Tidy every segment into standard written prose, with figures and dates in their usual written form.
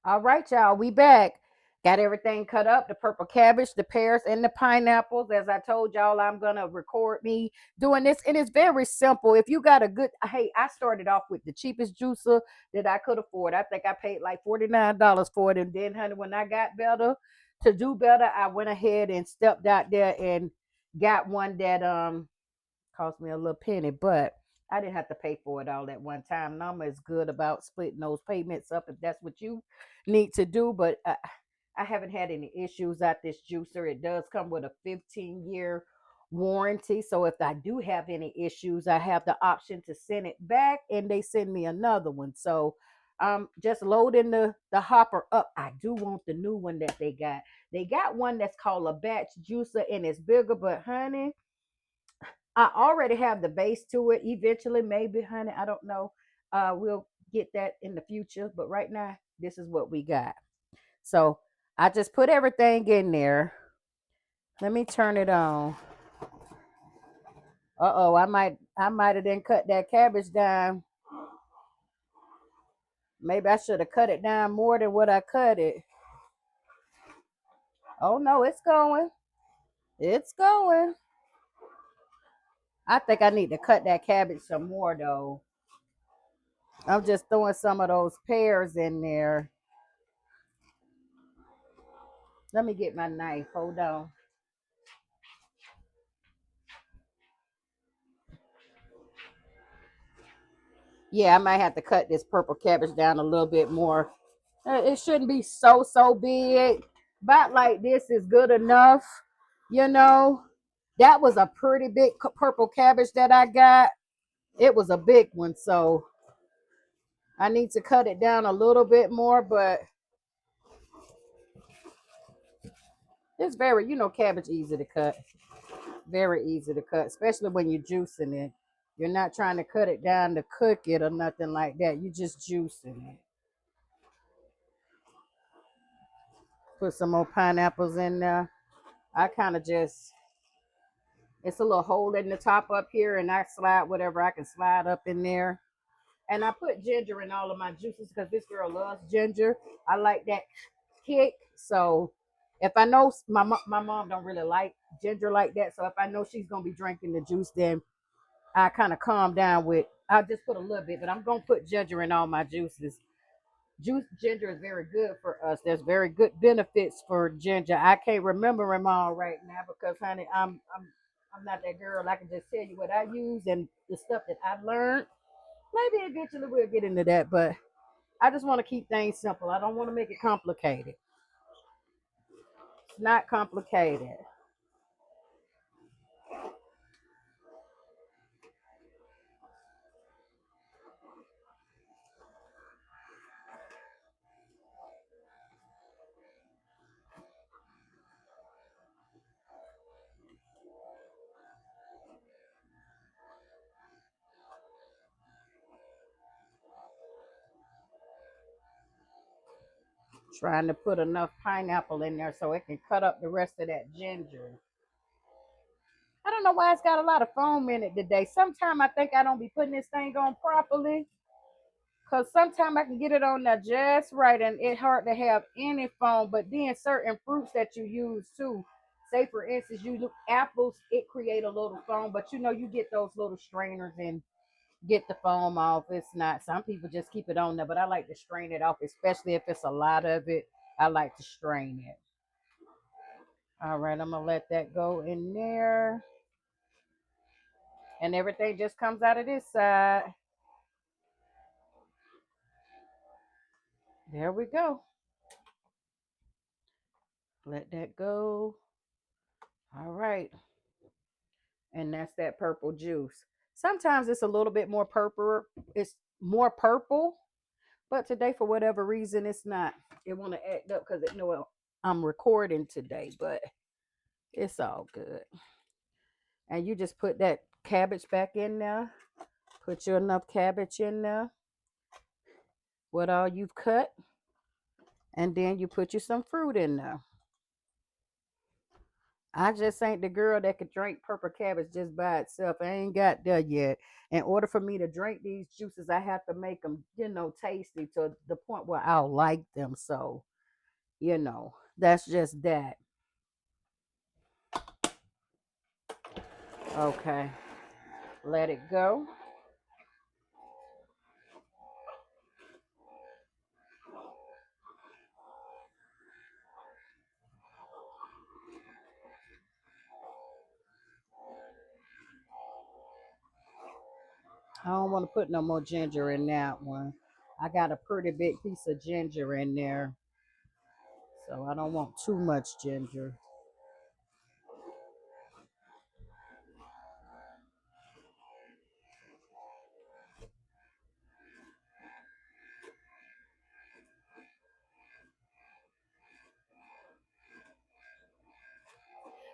All right, y'all, we back. Got everything cut up, the purple cabbage, the pears, and the pineapples. As I told y'all, I'm going to record me doing this. And it's very simple. If you got a good, hey, I started off with the cheapest juicer that I could afford. I think I paid like $49 for it. And then, honey, when I got better, to do better, I went ahead and stepped out there and got one that cost me a little penny, but I didn't have to pay for it all at one time. Norma is good about splitting those payments up if that's what you need to do, but I haven't had any issues at this juicer. It does come with a 15-year warranty, so if I do have any issues, I have the option to send it back and they send me another one. So just loading the hopper up. I do want the new one that they got. They got one that's called a batch juicer and it's bigger, but honey, I already have the base to it. Eventually, maybe, honey, I don't know. We'll get that in the future, but right now, this is what we got. So I just put everything in there. Let me turn it on. Uh-oh, I might have then cut that cabbage down. Maybe I should have cut it down more than what I cut it. Oh no, it's going. It's going. I think I need to cut that cabbage some more though. I'm just throwing some of those pears in there. Let me get my knife. Hold on. Yeah, I might have to cut this purple cabbage down a little bit more. It shouldn't be so big. About like this is good enough. You know, that was a pretty big purple cabbage that I got. It was a big one, so I need to cut it down a little bit more, but it's very, cabbage easy to cut. Very easy to cut, especially when you're juicing it. You're not trying to cut it down to cook it or nothing like that. You just juicing it. Put some more pineapples in there. I kind of just, it's a little hole in the top up here, and I slide whatever I can slide up in there. And I put ginger in all of my juices because this girl loves ginger. I like that kick. So if I know my mom don't really like ginger like that, so if I know she's gonna be drinking the juice, then I kind of calm down with. I'll just put a little bit, but I'm gonna put ginger in all my juices. Ginger is very good for us. There's very good benefits for ginger. I can't remember them all right now because, honey, I'm not that girl. I can just tell you what I use and the stuff that I learned. Maybe eventually we'll get into that, but I just want to keep things simple. I don't want to make it complicated. It's not complicated. Trying to put enough pineapple in there so it can cut up the rest of that ginger. I don't know why it's got a lot of foam in it today. Sometimes I think I don't be putting this thing on properly. Cause sometimes I can get it on there just right, and it's hard to have any foam. But then certain fruits that you use too, say for instance, you look apples, it create a little foam. But you get those little strainers and get the foam off. It's not. Some people just keep it on there, but I like to strain it off, especially if it's a lot of it. I like to strain it. All right, I'm gonna let that go in there, and everything just comes out of this side. There we go. Let that go. All right. And that's that purple juice. Sometimes it's a little bit more purple. It's more purple, but today for whatever reason it's not. It want to act up because it know I'm recording today, but it's all good. And you just put that cabbage back in there. Put you enough cabbage in there. What all you've cut, and then you put you some fruit in there. I just ain't the girl that could drink purple cabbage just by itself. I ain't got there yet. In order for me to drink these juices, I have to make them, tasty to the point where I'll like them. So, that's just that. Okay, let it go. I don't want to put no more ginger in that one. I got a pretty big piece of ginger in there, so I don't want too much ginger.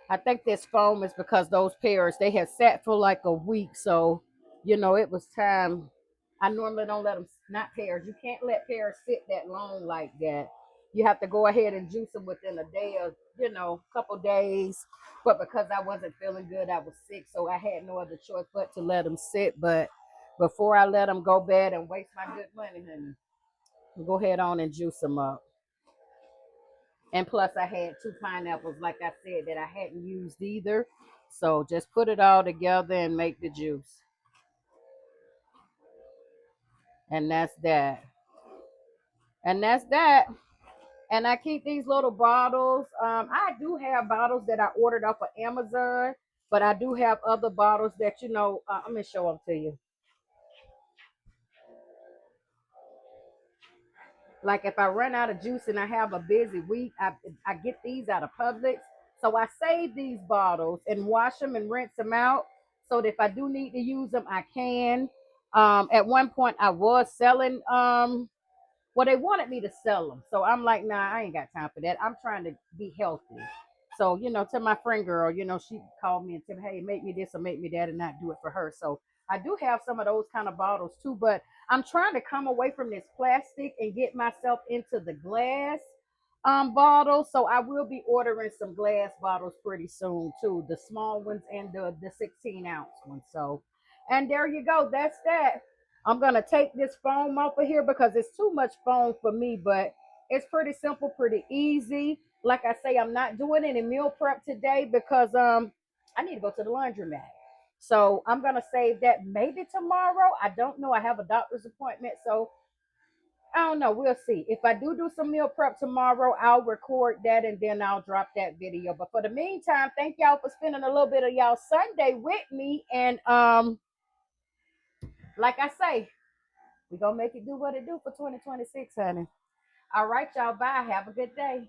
I think this foam is because those pears they had sat for like a week, so it was time. I normally don't let them, not pears. You can't let pears sit that long like that. You have to go ahead and juice them within a day or couple days. But because I wasn't feeling good, I was sick, so I had no other choice but to let them sit. But before I let them go bad and waste my good money, honey, go ahead on and juice them up. And plus, I had two pineapples, like I said, that I hadn't used either. So just put it all together and make the juice. And that's that. And that's that. And I keep these little bottles. I do have bottles that I ordered off of Amazon, but I do have other bottles that, I'm going to show them to you. Like if I run out of juice and I have a busy week, I get these out of Publix. So I save these bottles and wash them and rinse them out so that if I do need to use them, I can. At one point, I was selling well, they wanted me to sell them. So I'm like, nah, I ain't got time for that. I'm trying to be healthy. So, to my friend girl, she called me and said, hey, make me this or make me that and not do it for her. So I do have some of those kind of bottles too, but I'm trying to come away from this plastic and get myself into the glass bottles. So I will be ordering some glass bottles pretty soon too, the small ones and the 16-ounce ones. So, and there you go. That's that. I'm gonna take this foam off of here because it's too much foam for me, but it's pretty simple, pretty easy. Like I say, I'm not doing any meal prep today because I need to go to the laundromat. So I'm gonna save that maybe tomorrow. I don't know. I have a doctor's appointment, so I don't know. We'll see. If I do some meal prep tomorrow, I'll record that and then I'll drop that video. But for the meantime, thank y'all for spending a little bit of y'all Sunday with me. And like I say, we're gonna make it do what it do for 2026, honey. All right, y'all. Bye. Have a good day.